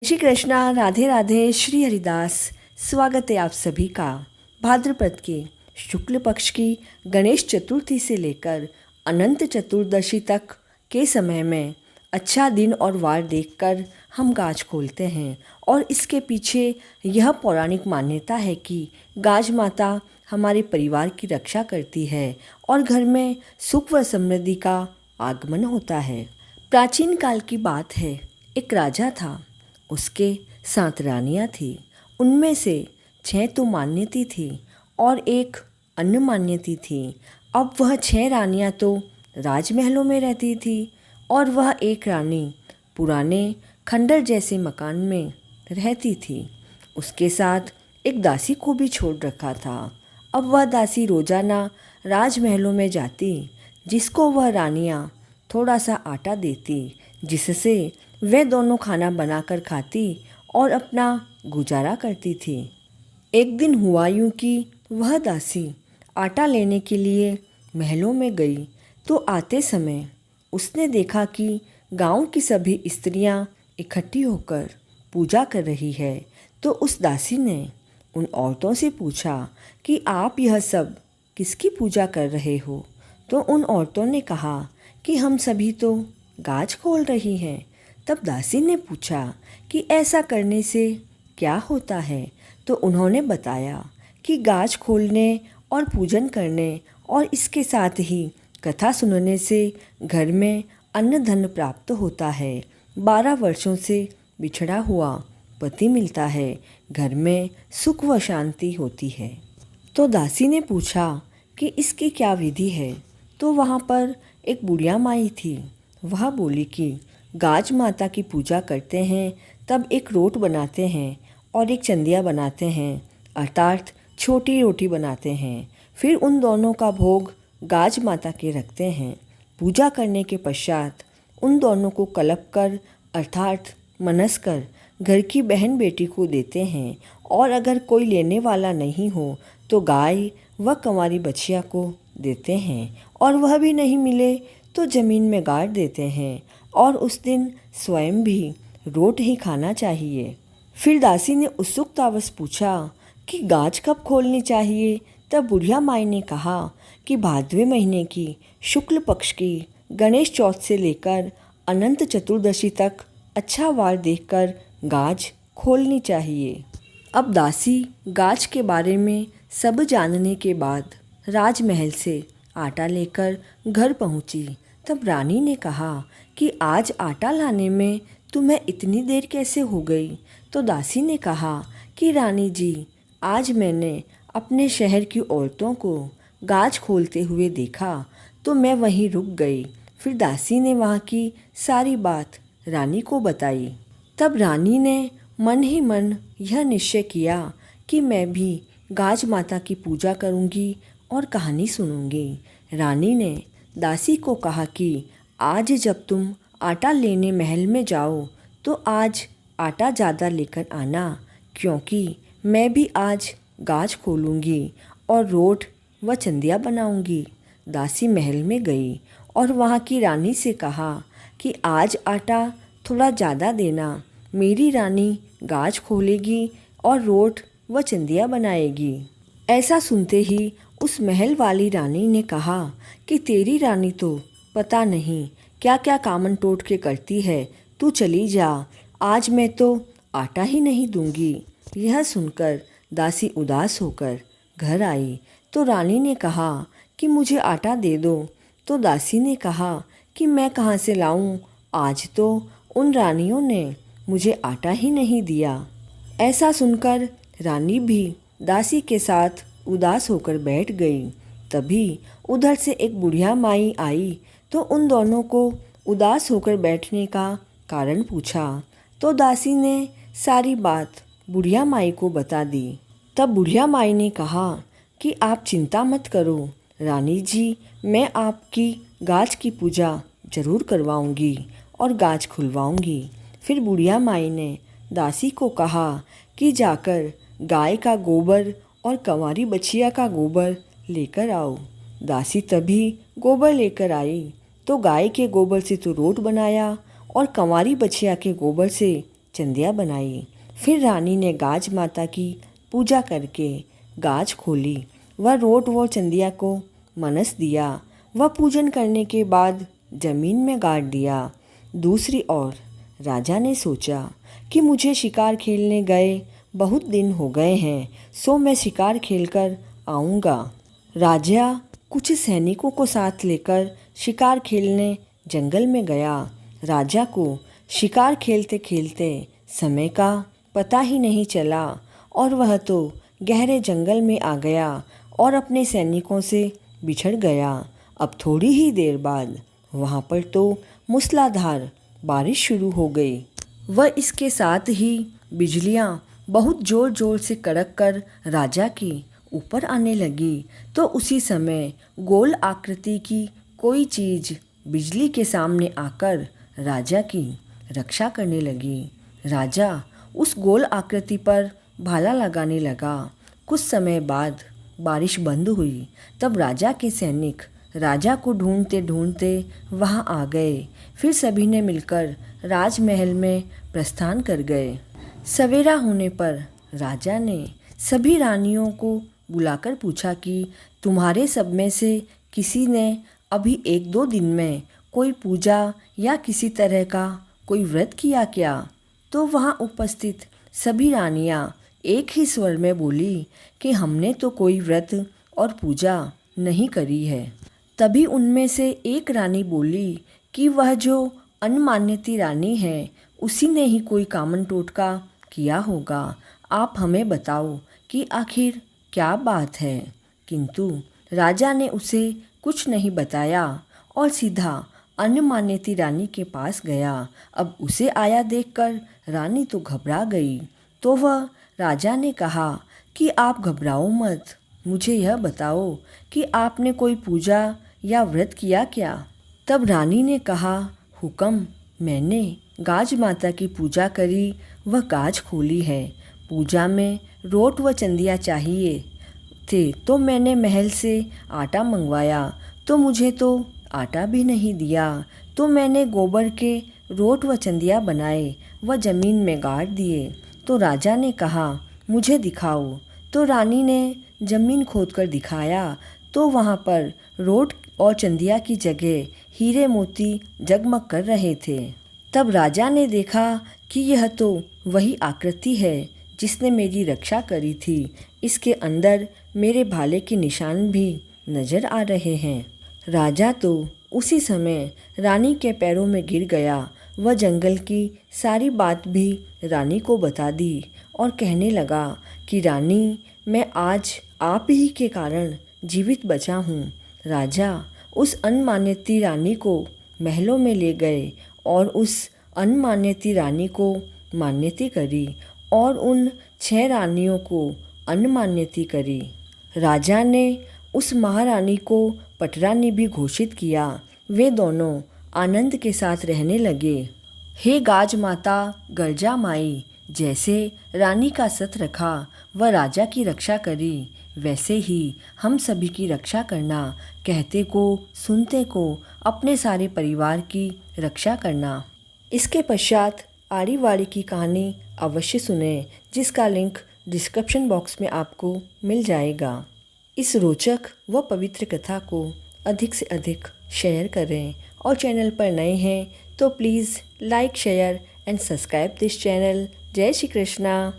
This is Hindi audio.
श्री कृष्णा, राधे राधे, श्री हरिदास। स्वागत है आप सभी का। भाद्रपद के शुक्ल पक्ष की गणेश चतुर्थी से लेकर अनंत चतुर्दशी तक के समय में अच्छा दिन और वार देखकर हम गाज खोलते हैं। और इसके पीछे यह पौराणिक मान्यता है कि गाज माता हमारे परिवार की रक्षा करती है और घर में सुख व समृद्धि का आगमन होता है। प्राचीन काल की बात है, एक राजा था, उसके 7 रानियाँ थीं। उनमें से 6 तो मान्यती थी और एक अन्य मान्यती थी। अब वह 6 रानियाँ तो राजमहलों में रहती थी और वह एक रानी पुराने खंडर जैसे मकान में रहती थी। उसके साथ एक दासी को भी छोड़ रखा था। अब वह दासी रोजाना राजमहलों में जाती, जिसको वह रानियाँ थोड़ा सा आटा देती, जिससे वे दोनों खाना बनाकर खाती और अपना गुजारा करती थी। एक दिन हुआ यूं कि वह दासी आटा लेने के लिए महलों में गई तो आते समय उसने देखा कि गांव की सभी स्त्रियां इकट्ठी होकर पूजा कर रही है। तो उस दासी ने उन औरतों से पूछा कि आप यह सब किसकी पूजा कर रहे हो? तो उन औरतों ने कहा कि हम सभी तो गाज खोल रही हैं। तब दासी ने पूछा कि ऐसा करने से क्या होता है? तो उन्होंने बताया कि गाज खोलने और पूजन करने और इसके साथ ही कथा सुनने से घर में अन्न धन प्राप्त होता है। 12 वर्षों से बिछड़ा हुआ पति मिलता है, घर में सुख व शांति होती है। तो दासी ने पूछा कि इसकी क्या विधि है? तो वहाँ पर एक बुढ़िया माई थी। वह बोली कि गाज माता की पूजा करते हैं तब एक रोट बनाते हैं और एक चंदिया बनाते हैं, अर्थात छोटी रोटी बनाते हैं। फिर उन दोनों का भोग गाज माता के रखते हैं। पूजा करने के पश्चात उन दोनों को कलप कर अर्थात मनस कर घर की बहन बेटी को देते हैं। और अगर कोई लेने वाला नहीं हो तो गाय व कंवारी बछिया को देते हैं, और वह भी नहीं मिले तो ज़मीन में गाड़ देते हैं और उस दिन स्वयं भी रोट ही खाना चाहिए। फिर दासी ने उत्सुकतावश पूछा कि गाज कब खोलनी चाहिए? तब बुढ़िया माई ने कहा कि भाद्वे महीने की शुक्ल पक्ष की गणेश चौथ से लेकर अनंत चतुर्दशी तक अच्छा वार देखकर गाज खोलनी चाहिए। अब दासी गाज के बारे में सब जानने के बाद राजमहल से आटा लेकर घर पहुंची। तब रानी ने कहा कि आज आटा लाने में तुम्हें इतनी देर कैसे हो गई? तो दासी ने कहा कि रानी जी, आज मैंने अपने शहर की औरतों को गाज खोलते हुए देखा तो मैं वहीं रुक गई। फिर दासी ने वहाँ की सारी बात रानी को बताई। तब रानी ने मन ही मन यह निश्चय किया कि मैं भी गाज माता की पूजा करूँगी और कहानी सुनूंगी। रानी ने दासी को कहा कि आज जब तुम आटा लेने महल में जाओ तो आज आटा ज़्यादा लेकर आना, क्योंकि मैं भी आज गाज खोलूँगी और रोट व चंदिया बनाऊँगी। दासी महल में गई और वहाँ की रानी से कहा कि आज आटा थोड़ा ज़्यादा देना, मेरी रानी गाज खोलेगी और रोट व चंदिया बनाएगी। ऐसा सुनते ही उस महल वाली रानी ने कहा कि तेरी रानी तो पता नहीं क्या क्या कामन टोट के करती है, तू चली जा, आज मैं तो आटा ही नहीं दूंगी। यह सुनकर दासी उदास होकर घर आई तो रानी ने कहा कि मुझे आटा दे दो। तो दासी ने कहा कि मैं कहाँ से लाऊं, आज तो उन रानियों ने मुझे आटा ही नहीं दिया। ऐसा सुनकर रानी भी दासी के साथ उदास होकर बैठ गई। तभी उधर से एक बुढ़िया माई आई तो उन दोनों को उदास होकर बैठने का कारण पूछा। तो दासी ने सारी बात बुढ़िया माई को बता दी। तब बुढ़िया माई ने कहा कि आप चिंता मत करो रानी जी, मैं आपकी गाज की पूजा जरूर करवाऊंगी और गाज खुलवाऊंगी। फिर बुढ़िया माई ने दासी को कहा कि जाकर गाय का गोबर और कंवारी बछिया का गोबर लेकर आओ। दासी तभी गोबर लेकर आई तो गाय के गोबर से तो रोट बनाया और कंवारी बछिया के गोबर से चंदिया बनाई। फिर रानी ने गाज माता की पूजा करके गाज खोली। वह रोट व चंदिया को मनस दिया। वह पूजन करने के बाद जमीन में गाड़ दिया। दूसरी ओर राजा ने सोचा कि मुझे शिकार खेलने गए बहुत दिन हो गए हैं, सो मैं शिकार खेलकर आऊँगा। राजा कुछ सैनिकों को साथ लेकर शिकार खेलने जंगल में गया। राजा को शिकार खेलते खेलते समय का पता ही नहीं चला और वह तो गहरे जंगल में आ गया और अपने सैनिकों से बिछड़ गया। अब थोड़ी ही देर बाद वहाँ पर तो मूसलाधार बारिश शुरू हो गई। वह इसके साथ ही बिजलियाँ बहुत ज़ोर ज़ोर से कड़क कर राजा के ऊपर आने लगी। तो उसी समय गोल आकृति की कोई चीज़ बिजली के सामने आकर राजा की रक्षा करने लगी। राजा उस गोल आकृति पर भाला लगाने लगा। कुछ समय बाद बारिश बंद हुई। तब राजा के सैनिक राजा को ढूंढते ढूंढते वहां आ गए। फिर सभी ने मिलकर राजमहल में प्रस्थान कर गए। सवेरा होने पर राजा ने सभी रानियों को बुलाकर पूछा कि तुम्हारे सब में से किसी ने अभी 1-2 दिन में कोई पूजा या किसी तरह का कोई व्रत किया क्या? तो वहाँ उपस्थित सभी रानियाँ एक ही स्वर में बोली कि हमने तो कोई व्रत और पूजा नहीं करी है। तभी उनमें से एक रानी बोली कि वह जो अनमान्यती रानी है उसी ने ही कोई कामन टोटका किया होगा। आप हमें बताओ कि आखिर क्या बात है। किंतु राजा ने उसे कुछ नहीं बताया और सीधा अनमान्यती रानी के पास गया। अब उसे आया देखकर रानी तो घबरा गई। तो वह राजा ने कहा कि आप घबराओ मत, मुझे यह बताओ कि आपने कोई पूजा या व्रत किया क्या? तब रानी ने कहा, हुक्म, मैंने गाज माता की पूजा करी, वह गाज खोली है। पूजा में रोट व चंदिया चाहिए थे तो मैंने महल से आटा मंगवाया, तो मुझे तो आटा भी नहीं दिया। तो मैंने गोबर के रोट व चंदिया बनाए व ज़मीन में गाड़ दिए। तो राजा ने कहा, मुझे दिखाओ। तो रानी ने ज़मीन खोदकर दिखाया तो वहाँ पर रोट और चंदिया की जगह हीरे मोती जगमग कर रहे थे। तब राजा ने देखा कि यह तो वही आकृति है जिसने मेरी रक्षा करी थी। इसके अंदर मेरे भाले के निशान भी नज़र आ रहे हैं। राजा तो उसी समय रानी के पैरों में गिर गया। वह जंगल की सारी बात भी रानी को बता दी और कहने लगा कि रानी, मैं आज आप ही के कारण जीवित बचा हूँ। राजा उस अनमान्यती रानी को महलों में ले गए और उस अनमान्यती रानी को मान्यती करी और उन 6 रानियों को अनमान्यती करी। राजा ने उस महारानी को पटरानी भी घोषित किया। वे दोनों आनंद के साथ रहने लगे। हे गाज माता गर्जा माई, जैसे रानी का सत रखा व राजा की रक्षा करी, वैसे ही हम सभी की रक्षा करना। कहते को सुनते को अपने सारे परिवार की रक्षा करना। इसके पश्चात आड़ी वाड़ी की कहानी अवश्य सुने, जिसका लिंक डिस्क्रिप्शन बॉक्स में आपको मिल जाएगा। इस रोचक व पवित्र कथा को अधिक से अधिक शेयर करें और चैनल पर नए हैं तो please like, share and subscribe this channel. जय श्री कृष्णा।